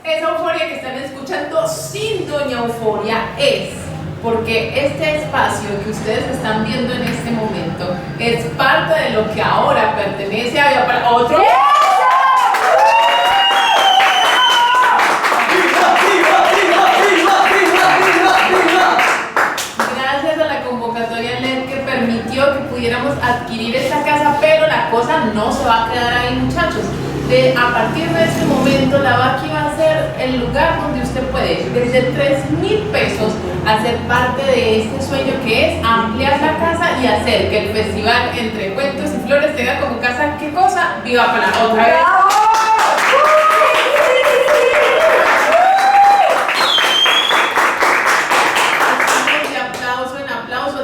Esa euforia que están escuchando sin Doña Euforia es porque este espacio que ustedes están viendo en este momento es parte de lo que ahora pertenece a otro. Gracias a la convocatoria LED que permitió que pudiéramos adquirir esta casa, pero la cosa no se va a quedar ahí, muchachos. A partir de este momento, la Baki va a ser el lugar donde usted puede, desde 3.000 pesos, hacer parte de este sueño que es ampliar la casa y hacer que el festival Entre Cuentos y Flores tenga como casa, ¿qué cosa? ¡Viva Panamá! ¡Otra vez!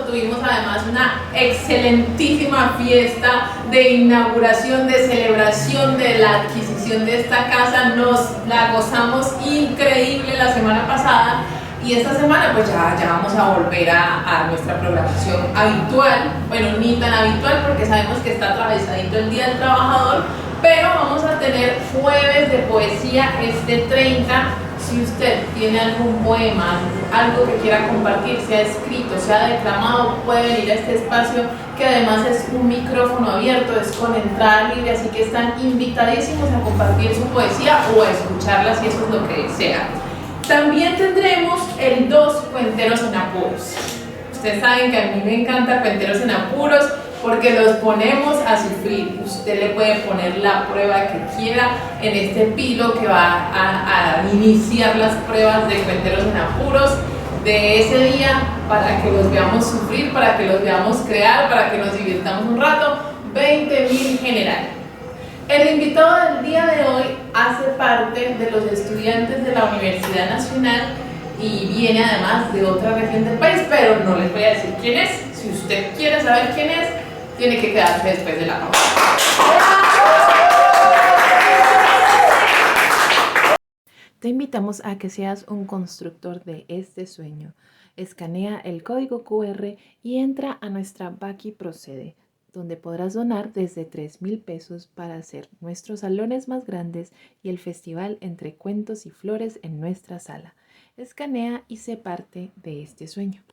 Tuvimos además una excelentísima fiesta de inauguración, de celebración de la adquisición de esta casa. Nos la gozamos increíble la semana pasada y esta semana pues ya vamos a volver a nuestra programación habitual. Bueno, ni tan habitual porque sabemos que está atravesadito el Día del Trabajador, pero vamos a tener jueves de poesía este 30. Si usted tiene algún poema, algo que quiera compartir, sea escrito, sea declamado, puede venir a este espacio que además es un micrófono abierto, es con entrada libre, así que están invitadísimos a compartir su poesía o a escucharla si eso es lo que desean. También tendremos el 2 Cuenteros en Apuros. Ustedes saben que a mí me encanta Cuenteros en Apuros porque los ponemos a sufrir. Usted le puede poner la prueba que quiera en este pilo que va a iniciar las pruebas de Cuenteros en Apuros de ese día para que los veamos sufrir, para que los veamos crear, para que nos divirtamos un rato. 20.000 general. El invitado del día de hoy hace parte de los estudiantes de la Universidad Nacional y viene además de otra región del país, pero no les voy a decir quién es. Si usted quiere saber quién es, tiene que quedarse después de la pausa. Te invitamos a que seas un constructor de este sueño. Escanea el código QR y entra a nuestra Baki Procede, donde podrás donar desde 3.000 pesos para hacer nuestros salones más grandes y el festival Entre Cuentos y Flores en nuestra sala. Escanea y sé parte de este sueño.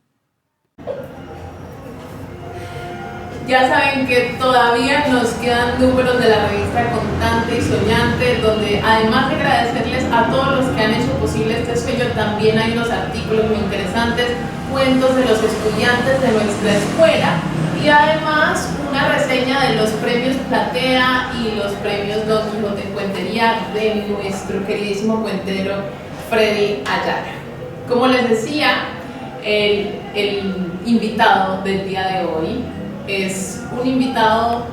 Ya saben que todavía nos quedan números de la revista Contante y Soñante, donde además de agradecerles a todos los que han hecho posible este sueño, también hay unos artículos muy interesantes, cuentos de los estudiantes de nuestra escuela y además una reseña de los premios Platea y los premios Don Quijote en Cuentería de nuestro queridísimo cuentero Freddy Ayala. Como les decía, el invitado del día de hoy es un invitado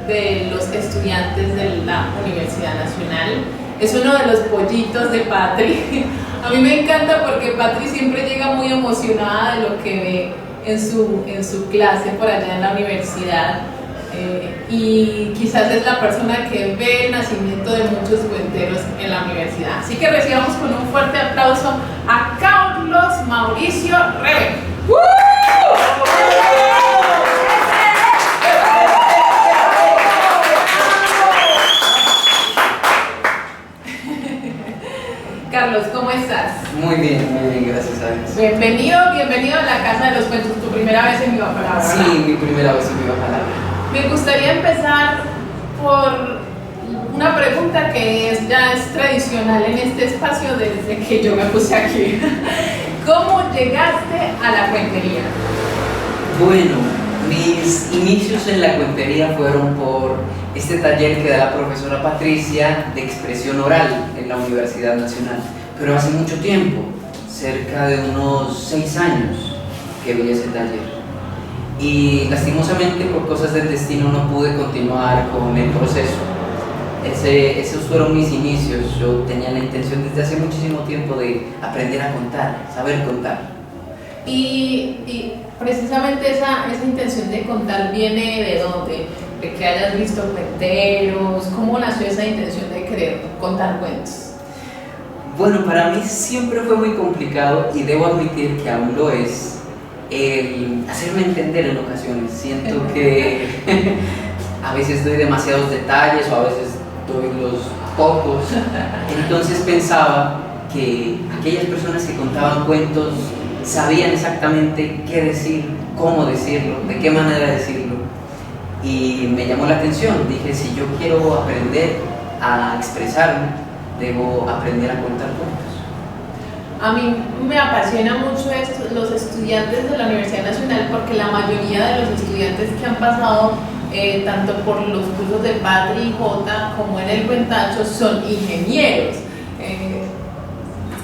de los estudiantes de la Universidad Nacional. Es uno de los pollitos de Patri. A mí me encanta porque Patri siempre llega muy emocionada de lo que ve en su clase por allá en la universidad. Y quizás es la persona que ve el nacimiento de muchos cuenteros en la universidad. Así que recibamos con un fuerte aplauso a Carlos Mauricio Rebe. Carlos, ¿cómo estás? Muy bien, gracias a Dios. Bienvenido a la Casa de los Cuentos, tu primera vez en Viva Palabra. Sí, mi primera vez en Viva Palabra. Me gustaría empezar por una pregunta que ya es tradicional en este espacio desde que yo me puse aquí. ¿Cómo llegaste a la cuentería? Bueno, mis inicios en la cuentería fueron por este taller que da la profesora Patricia de expresión oral en la Universidad Nacional, pero hace mucho tiempo, cerca de unos 6 años que vi ese taller. Y lastimosamente por cosas del destino no pude continuar con el proceso. Esos fueron mis inicios. Yo tenía la intención desde hace muchísimo tiempo de aprender a contar, saber contar. Y precisamente esa intención de contar viene de dónde, de que hayas visto cuenteros, ¿cómo nació esa intención de querer contar cuentos? Bueno, para mí siempre fue muy complicado y debo admitir que aún lo es el hacerme entender en ocasiones. Siento que a veces doy demasiados detalles o a veces doy los pocos. Entonces pensaba que aquellas personas que contaban cuentos sabían exactamente qué decir, cómo decirlo, de qué manera decirlo. Y me llamó la atención. Dije, si yo quiero aprender a expresarme, debo aprender a contar cuentos. A mí me apasiona mucho esto, los estudiantes de la Universidad Nacional, porque la mayoría de los estudiantes que han pasado tanto por los cursos de Patri y J como en el Cuentacho son ingenieros.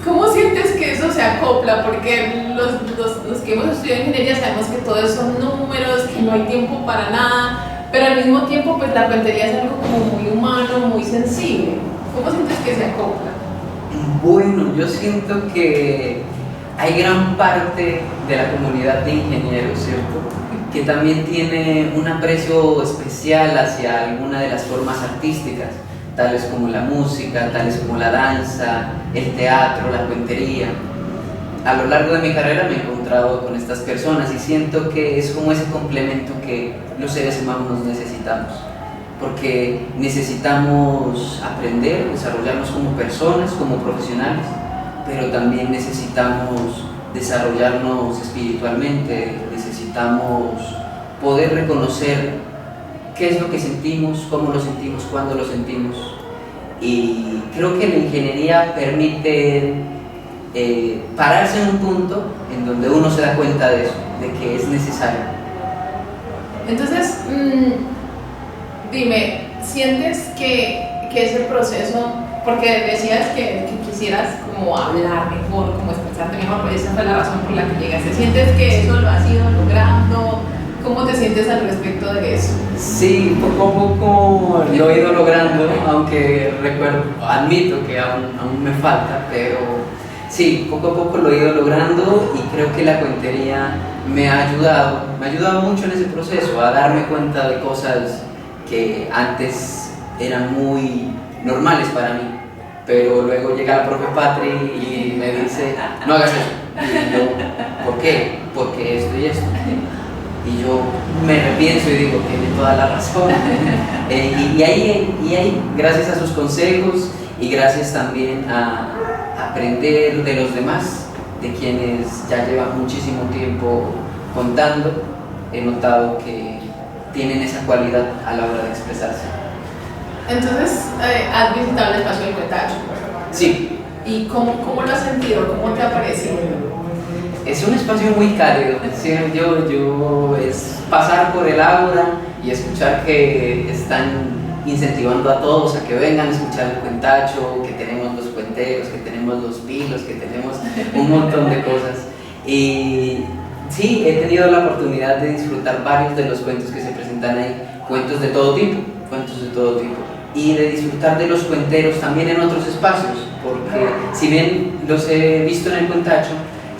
¿Cómo sientes que eso se acopla? Porque los que hemos estudiado ingeniería sabemos que todo eso son números, que no hay tiempo para nada, pero al mismo tiempo pues la cuentería es algo como muy humano, muy sensible. ¿Cómo sientes que se acopla? Bueno, yo siento que hay gran parte de la comunidad de ingenieros, ¿cierto?, que también tiene un aprecio especial hacia alguna de las formas artísticas, tales como la música, tales como la danza, el teatro, la cuentería. A lo largo de mi carrera me he encontrado con estas personas y siento que es como ese complemento que los seres humanos necesitamos, porque necesitamos aprender, desarrollarnos como personas, como profesionales, pero también necesitamos desarrollarnos espiritualmente, necesitamos poder reconocer qué es lo que sentimos, cómo lo sentimos, cuándo lo sentimos. Y creo que la ingeniería permite pararse en un punto en donde uno se da cuenta de eso, de que es necesario. Entonces, dime, ¿sientes que ese proceso, porque decías que quisieras como hablar mejor, como expresarte mejor, esa fue la razón por la que llegaste? ¿Sientes que eso lo has ido logrando? ¿Cómo te sientes al respecto de eso? Sí, poco a poco lo he ido logrando, aunque admito que aún me falta, pero sí, poco a poco lo he ido logrando y creo que la cuentería me ha ayudado mucho en ese proceso, a darme cuenta de cosas que antes eran muy normales para mí, pero luego llega la profe Patri y me dice, no hagas eso. Y yo, ¿por qué? Porque esto y esto. Y yo me repienso y digo, tiene toda la razón. Y ahí, gracias a sus consejos y gracias también a aprender de los demás, de quienes ya llevan muchísimo tiempo contando, he notado que tienen esa cualidad a la hora de expresarse. Entonces, ¿has visitado el espacio del Cuentacho? Sí. ¿Y cómo lo has sentido? ¿Cómo te ha parecido? Es un espacio muy cálido. Sí, yo es pasar por el aula y escuchar que están incentivando a todos a que vengan a escuchar el Cuentacho, que tenemos los cuenteros, que tenemos los pilos, que tenemos un montón de cosas. Y sí, he tenido la oportunidad de disfrutar varios de los cuentos que se presentan ahí, cuentos de todo tipo, y de disfrutar de los cuenteros también en otros espacios, porque si bien los he visto en el Cuentacho,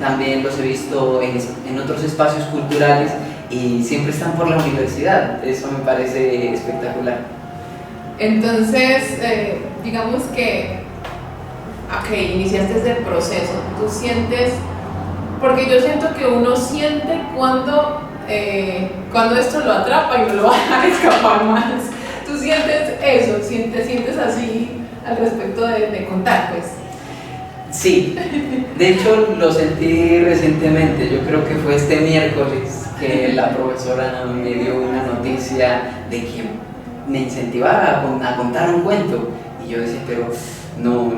también los he visto en otros espacios culturales y siempre están por la universidad. Eso me parece espectacular. Entonces, digamos que iniciaste ese proceso, tú sientes, porque yo siento que uno siente cuando esto lo atrapa y no lo va a dejar escapar más. ¿Tú sientes eso? ¿Sientes así al respecto de contar, pues? Sí, de hecho lo sentí recientemente. Yo creo que fue este miércoles que la profesora me dio una noticia de que me incentivara a contar un cuento. Y yo decía, pero no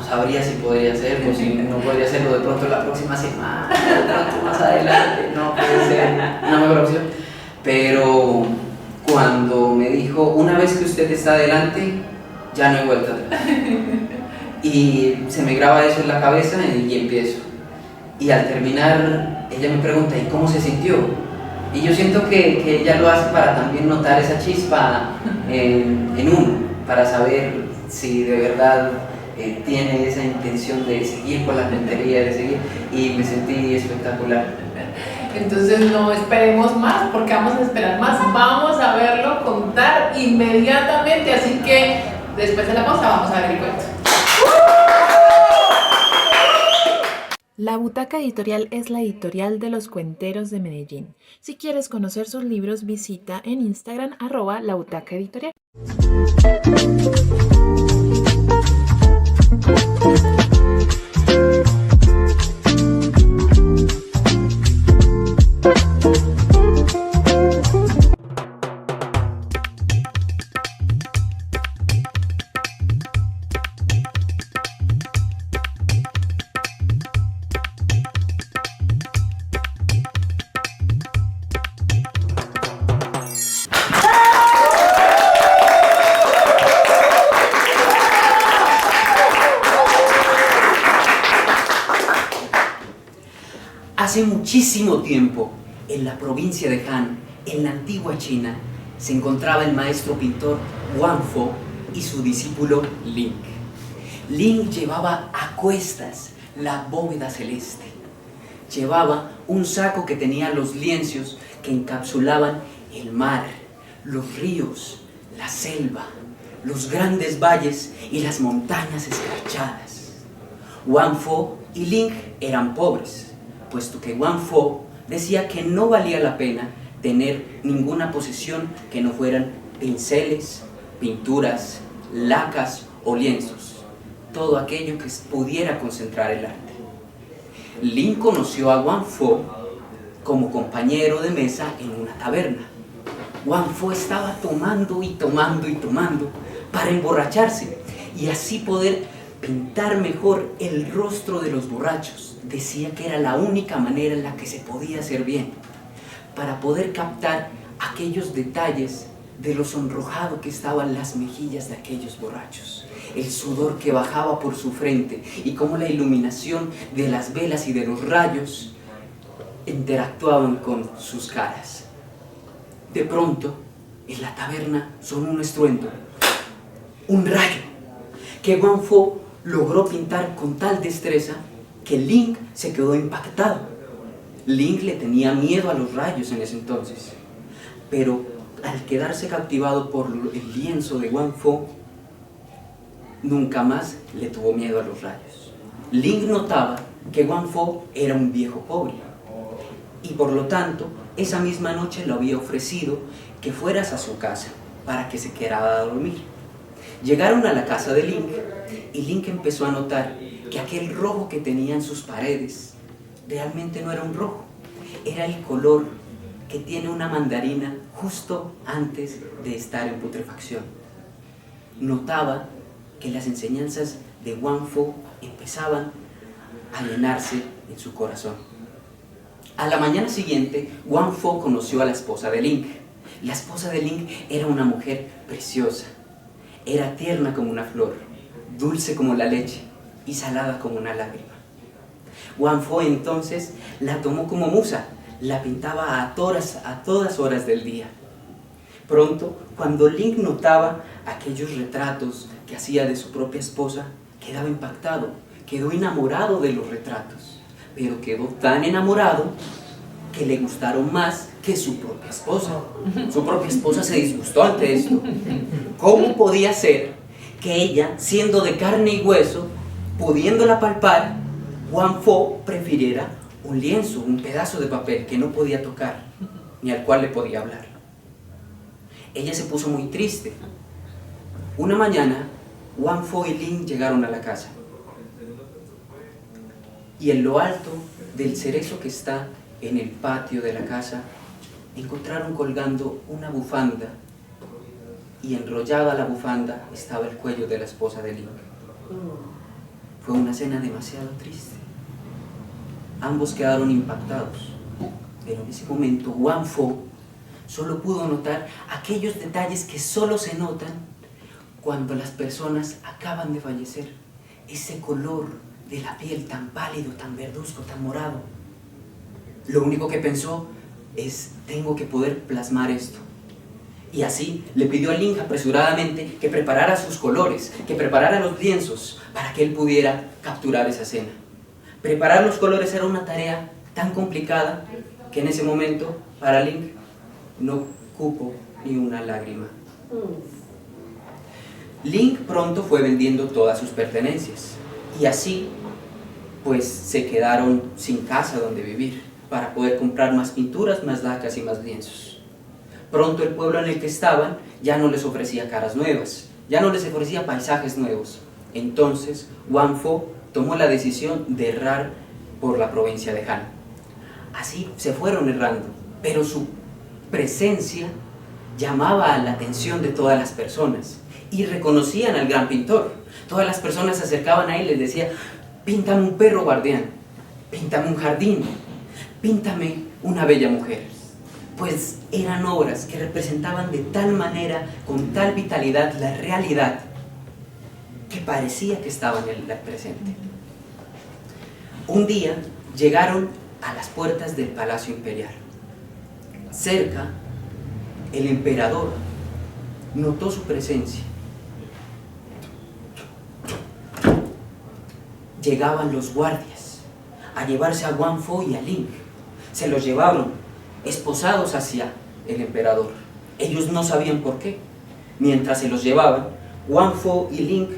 sabría si podría hacerlo, si no podría hacerlo de pronto la próxima semana, de pronto más adelante, no puede ser una mejor opción. Pero cuando me dijo, una vez que usted está adelante, ya no hay vuelta atrás. Y se me graba eso en la cabeza y empiezo. Y al terminar, ella me pregunta, ¿y cómo se sintió? Y yo siento que ella lo hace para también notar esa chispa en uno, para saber si de verdad tiene esa intención de seguir con la cuentería, de seguir, y me sentí espectacular. Entonces no esperemos más, porque vamos a esperar más, vamos a verlo contar inmediatamente, así que después de la pausa vamos a ver el cuento. La Butaca Editorial es la editorial de los cuenteros de Medellín. Si quieres conocer sus libros, visita en Instagram @labutacaeditorial. Hace muchísimo tiempo, en la provincia de Han, en la antigua China, se encontraba el maestro pintor Wang Fo y su discípulo Ling. Ling llevaba a cuestas la bóveda celeste. Llevaba un saco que tenía los lienzos que encapsulaban el mar, los ríos, la selva, los grandes valles y las montañas escarchadas. Wang Fo y Ling eran pobres, puesto que Wang Fo decía que no valía la pena tener ninguna posesión que no fueran pinceles, pinturas, lacas o lienzos, todo aquello que pudiera concentrar el arte. Ling conoció a Wang Fo como compañero de mesa en una taberna. Wang Fo estaba tomando y tomando y tomando para emborracharse y así poder pintar mejor el rostro de los borrachos. Decía que era la única manera en la que se podía hacer bien, para poder captar aquellos detalles de lo sonrojado que estaban las mejillas de aquellos borrachos, el sudor que bajaba por su frente y cómo la iluminación de las velas y de los rayos interactuaban con sus caras. De pronto, en la taberna sonó un estruendo, un rayo, que Wang Fo logró pintar con tal destreza que Ling se quedó impactado. Ling le tenía miedo a los rayos en ese entonces, pero al quedarse captivado por el lienzo de Wang Fo, nunca más le tuvo miedo a los rayos. Ling notaba que Wang Fo era un viejo pobre y por lo tanto esa misma noche le había ofrecido que fueras a su casa para que se quedara a dormir. Llegaron a la casa de Ling y Ling empezó a notar que aquel rojo que tenía en sus paredes realmente no era un rojo, era el color que tiene una mandarina justo antes de estar en putrefacción. Notaba que las enseñanzas de Wang Fo empezaban a llenarse en su corazón. A la mañana siguiente, Wang Fo conoció a la esposa de Ling. La esposa de Ling era una mujer preciosa, era tierna como una flor, dulce como la leche y salada como una lágrima. Wang Fo entonces la tomó como musa, la pintaba a todas horas del día. Pronto, cuando Ling notaba aquellos retratos que hacía de su propia esposa, quedaba impactado, quedó enamorado de los retratos, pero quedó tan enamorado que le gustaron más que su propia esposa. Su propia esposa se disgustó ante esto. ¿Cómo podía ser que ella, siendo de carne y hueso, pudiéndola palpar, Wang Fo prefiriera un lienzo, un pedazo de papel que no podía tocar, ni al cual le podía hablar? Ella se puso muy triste. Una mañana, Wang Fo y Ling llegaron a la casa. Y en lo alto del cerezo que está en el patio de la casa, encontraron colgando una bufanda, y enrollada la bufanda estaba el cuello de la esposa de Ling. Fue una escena demasiado triste. Ambos quedaron impactados, pero en ese momento Wang Fo solo pudo notar aquellos detalles que solo se notan cuando las personas acaban de fallecer. Ese color de la piel tan pálido, tan verduzco, tan morado. Lo único que pensó es: tengo que poder plasmar esto. Y así le pidió a Link apresuradamente que preparara sus colores, que preparara los lienzos para que él pudiera capturar esa escena. Preparar los colores era una tarea tan complicada que en ese momento para Link no cupo ni una lágrima. Link pronto fue vendiendo todas sus pertenencias y así pues se quedaron sin casa donde vivir para poder comprar más pinturas, más lacas y más lienzos. Pronto el pueblo en el que estaban ya no les ofrecía caras nuevas, ya no les ofrecía paisajes nuevos. Entonces Wang Fo tomó la decisión de errar por la provincia de Han. Así se fueron errando, pero su presencia llamaba la atención de todas las personas y reconocían al gran pintor. Todas las personas se acercaban a él y les decía: píntame un perro guardián, píntame un jardín, píntame una bella mujer. Pues eran obras que representaban de tal manera, con tal vitalidad, la realidad, que parecía que estaban en el presente. Un día llegaron a las puertas del Palacio Imperial. Cerca, el emperador notó su presencia. Llegaban los guardias a llevarse a Wang Fo y a Link. Se los llevaron esposados hacia el emperador. Ellos no sabían por qué. Mientras se los llevaban, Wang Fo y Link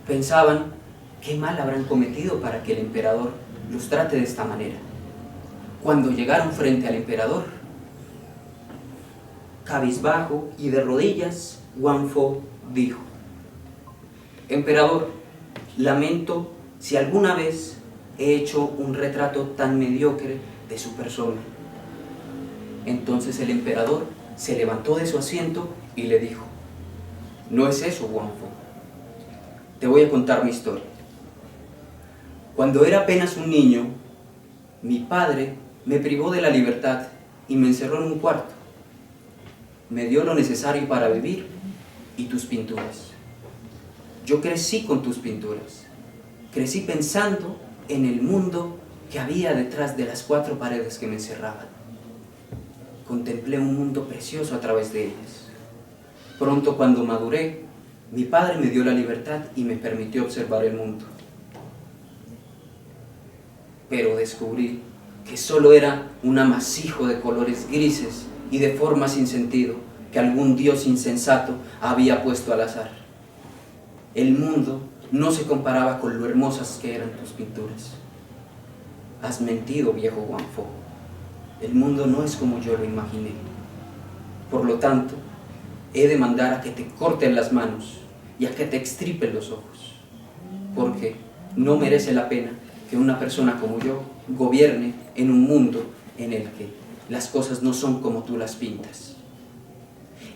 pensaban: ¿qué mal habrán cometido para que el emperador los trate de esta manera? Cuando llegaron frente al emperador, cabizbajo y de rodillas, Wang Fo dijo: emperador, lamento si alguna vez he hecho un retrato tan mediocre de su persona. Entonces el emperador se levantó de su asiento y le dijo: no es eso, Wang Fo. Te voy a contar mi historia. Cuando era apenas un niño, mi padre me privó de la libertad y me encerró en un cuarto. Me dio lo necesario para vivir y tus pinturas. Yo crecí con tus pinturas. Crecí pensando en el mundo que había detrás de las 4 paredes que me encerraban. Contemplé un mundo precioso a través de ellas. Pronto, cuando maduré, mi padre me dio la libertad y me permitió observar el mundo. Pero descubrí que solo era un amasijo de colores grises y de formas sin sentido que algún dios insensato había puesto al azar. El mundo no se comparaba con lo hermosas que eran tus pinturas. Has mentido, viejo Wang Fo. El mundo no es como yo lo imaginé. Por lo tanto, he de mandar a que te corten las manos y a que te extripen los ojos, porque no merece la pena que una persona como yo gobierne en un mundo en el que las cosas no son como tú las pintas.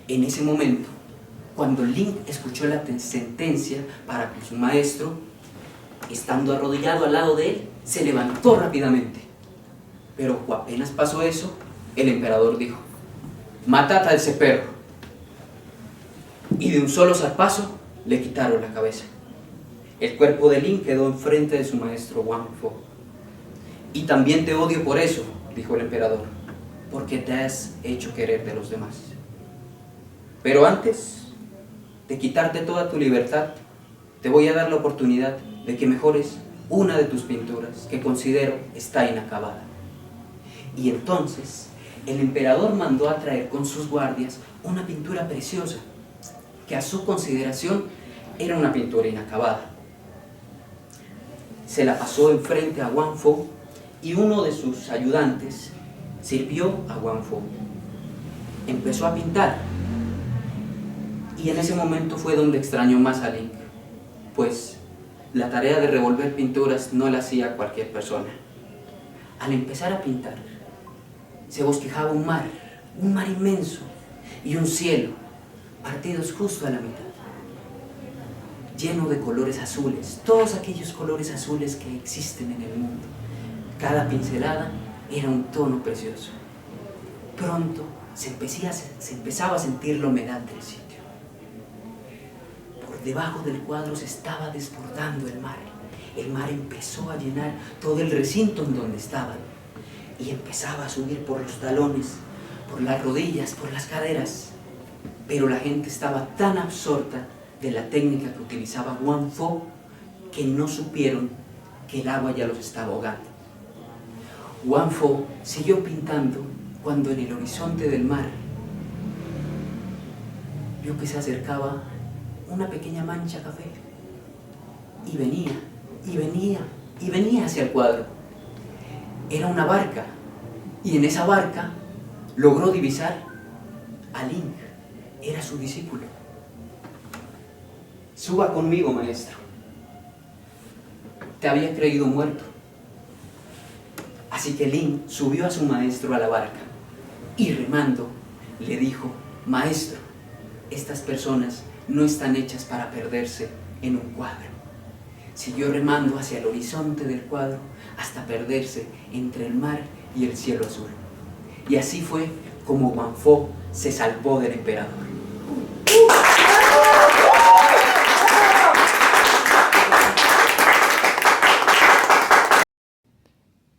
En ese momento, cuando Link escuchó la sentencia para que su maestro, estando arrodillado al lado de él, se levantó rápidamente. Pero apenas pasó eso, el emperador dijo: matad a ese perro. Y de un solo zarpazo le quitaron la cabeza. El cuerpo de Link quedó enfrente de su maestro Wang Fo. Y también te odio por eso, dijo el emperador, porque te has hecho querer de los demás. Pero antes de quitarte toda tu libertad, te voy a dar la oportunidad de que mejores una de tus pinturas que considero está inacabada. Y entonces el emperador mandó a traer con sus guardias una pintura preciosa, que a su consideración era una pintura inacabada. Se la pasó enfrente a Wang Fo y uno de sus ayudantes sirvió a Wang Fo. Empezó a pintar y en ese momento fue donde extrañó más a Link, pues la tarea de revolver pinturas no la hacía cualquier persona. Al empezar a pintar, se bosquejaba un mar inmenso y un cielo partidos justo a la mitad, lleno de colores azules, todos aquellos colores azules que existen en el mundo. Cada pincelada era un tono precioso. Pronto se empezaba a sentir la humedad del sitio. Por debajo del cuadro se estaba desbordando el mar. El mar empezó a llenar todo el recinto en donde estaban y empezaba a subir por los talones, por las rodillas, por las caderas. pero la gente estaba tan absorta de la técnica que utilizaba Wang Fo que no supieron que el agua ya los estaba ahogando. Wang Fo siguió pintando cuando en el horizonte del mar vio que se acercaba una pequeña mancha café y venía, y venía, y venía hacia el cuadro. Era una barca, y en esa barca logró divisar a Ling. Era su discípulo. Suba conmigo, maestro. Te había creído muerto. Así que Ling subió a su maestro a la barca y remando le dijo: maestro, estas personas no están hechas para perderse en un cuadro. Siguió remando hacia el horizonte del cuadro hasta perderse entre el mar y el cielo azul. Y así fue como Wang Fo se salvó del emperador.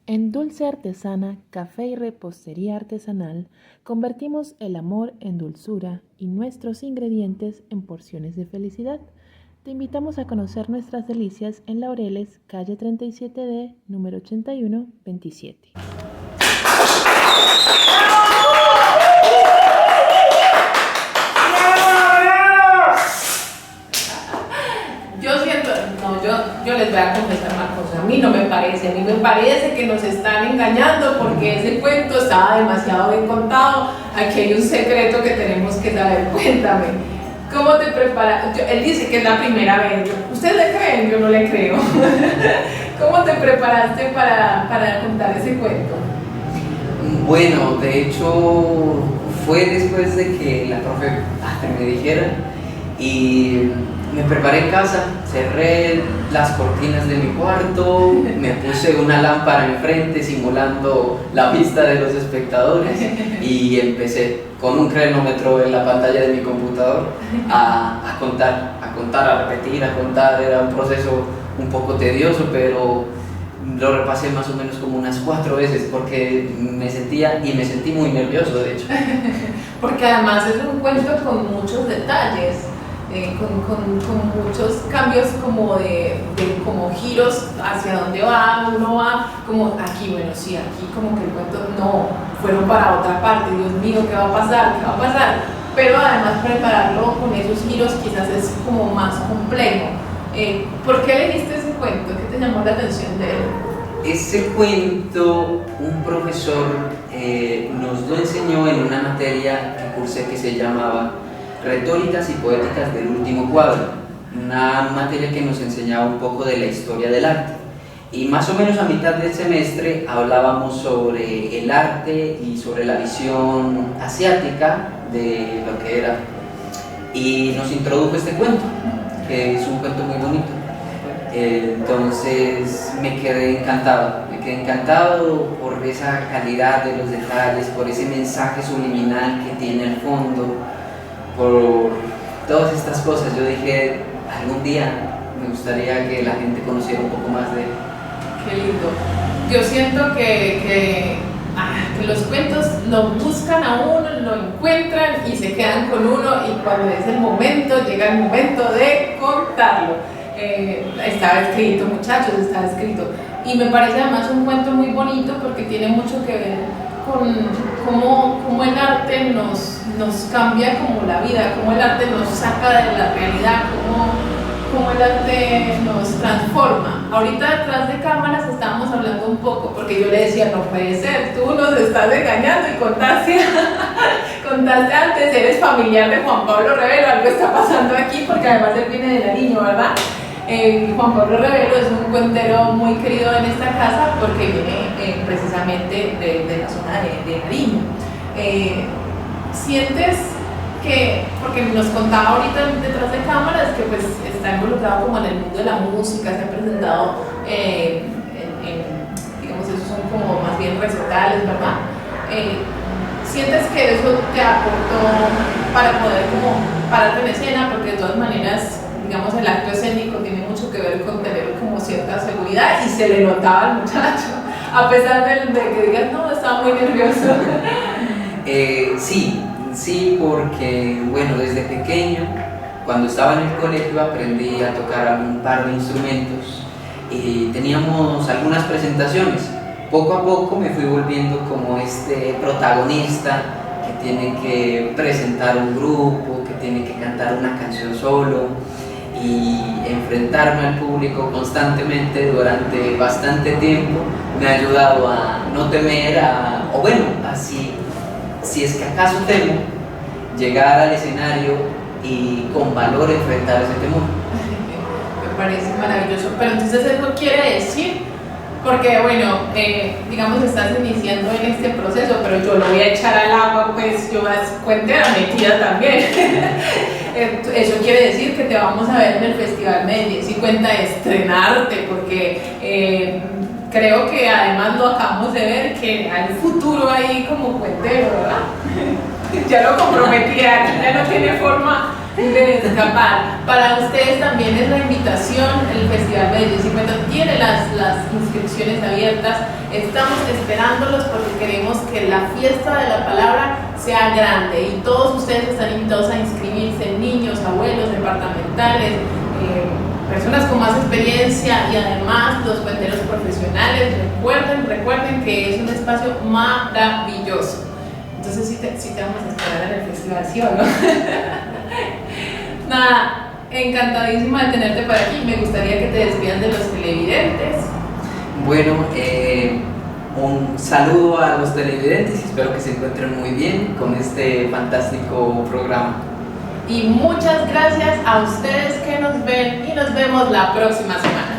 En Dulce Artesana, Café y Repostería Artesanal, convertimos el amor en dulzura y nuestros ingredientes en porciones de felicidad. Te invitamos a conocer nuestras delicias en Laureles, calle 37D, número 8127. Yo les voy a confesar una cosa, a mí no me parece, a mí me parece que nos están engañando porque ese cuento estaba demasiado bien contado. Aquí hay un secreto que tenemos que saber. Cuéntame, ¿cómo te preparas? Él dice que es la primera vez. ¿Ustedes le creen? Yo no le creo. ¿Cómo te preparaste para contar ese cuento? Bueno, de hecho fue después de que la profe me dijera, y me preparé en casa, cerré las cortinas de mi cuarto, me puse una lámpara enfrente simulando la vista de los espectadores y empecé con un cronómetro en la pantalla de mi computador a contar, a repetir, a contar. Era un proceso un poco tedioso, pero lo repasé más o menos como unas 4 veces porque me sentí muy nervioso, de hecho. Porque además es un cuento con muchos detalles. Con muchos cambios como como giros hacia dónde va, uno va como aquí, bueno, sí, aquí como que el cuento no, fueron para otra parte, Dios mío, ¿qué va a pasar? ¿Qué va a pasar? Pero además prepararlo con esos giros quizás es como más complejo. ¿Por qué elegiste ese cuento? ¿Qué te llamó la atención de él? Ese cuento, un profesor nos lo enseñó en una materia que cursé que se llamaba Retóricas y Poéticas del Último Cuadro, una materia que nos enseñaba un poco de la historia del arte. Y más o menos a mitad del semestre hablábamos sobre el arte y sobre la visión asiática de lo que era. Y nos introdujo este cuento, que es un cuento muy bonito. Entonces me quedé encantado por esa calidad de los detalles, por ese mensaje subliminal que tiene al fondo, por todas estas cosas. Yo dije, algún día me gustaría que la gente conociera un poco más de él. Qué lindo. Yo siento que los cuentos lo buscan a uno, lo encuentran y se quedan con uno, y cuando es el momento, llega el momento de contarlo. Estaba escrito, muchachos, estaba escrito. Y me parece además un cuento muy bonito porque tiene mucho que ver con cómo el arte nos cambia como la vida, cómo el arte nos saca de la realidad, cómo el arte nos transforma. Ahorita detrás de cámaras estábamos hablando un poco, porque yo le decía, no puede ser, tú nos estás engañando y contaste antes, eres familiar de Juan Pablo Revelo, algo está pasando aquí, porque además él viene de Nariño, ¿verdad? Juan Pablo Revelo es un cuentero muy querido en esta casa porque viene precisamente de la zona de Nariño. ¿Sientes que, porque nos contaba ahorita detrás de cámaras, que pues está involucrado como en el mundo de la música, se ha presentado digamos, esos son como más bien recitales, ¿verdad? ¿Sientes que eso te aportó para poder como pararte en escena? Porque de todas maneras, digamos, el acto escénico tiene mucho que ver con tener como cierta seguridad, y se le notaba al muchacho, a pesar de que digas, no, estaba muy nervioso. Sí, Sí, porque bueno, desde pequeño, cuando estaba en el colegio, aprendí a tocar un par de instrumentos y teníamos algunas presentaciones. Poco a poco me fui volviendo como este protagonista que tiene que presentar un grupo, que tiene que cantar una canción solo y enfrentarme al público constantemente durante bastante tiempo me ha ayudado a no temer, o bueno, así, si es que acaso temo, llegar al escenario y con valor enfrentar ese temor. Me parece maravilloso, pero entonces eso quiere decir, porque bueno, digamos estás iniciando en este proceso, pero yo lo voy a echar al agua, pues yo cuentera metida también. Eso quiere decir que te vamos a ver en el Festival Medellín, si cuenta estrenarte, porque creo que además lo acabamos de ver, que hay futuro ahí como cuentero, ¿verdad? Ya lo comprometí, ya no tiene forma de escapar. Para ustedes también es la invitación, el Festival Medellín 50 tiene las inscripciones abiertas, estamos esperándolos porque queremos que la fiesta de la palabra sea grande y todos ustedes están invitados a inscribirse, niños, abuelos, departamentales, personas con más experiencia y además los cuenteros profesionales. Recuerden que es un espacio maravilloso. Entonces sí te vamos a esperar en el festival, ¿sí o no? Nada, encantadísima de tenerte por aquí. Me gustaría que te despidas de los televidentes. Bueno, un saludo a los televidentes y espero que se encuentren muy bien con este fantástico programa. Y muchas gracias a ustedes que nos ven y nos vemos la próxima semana.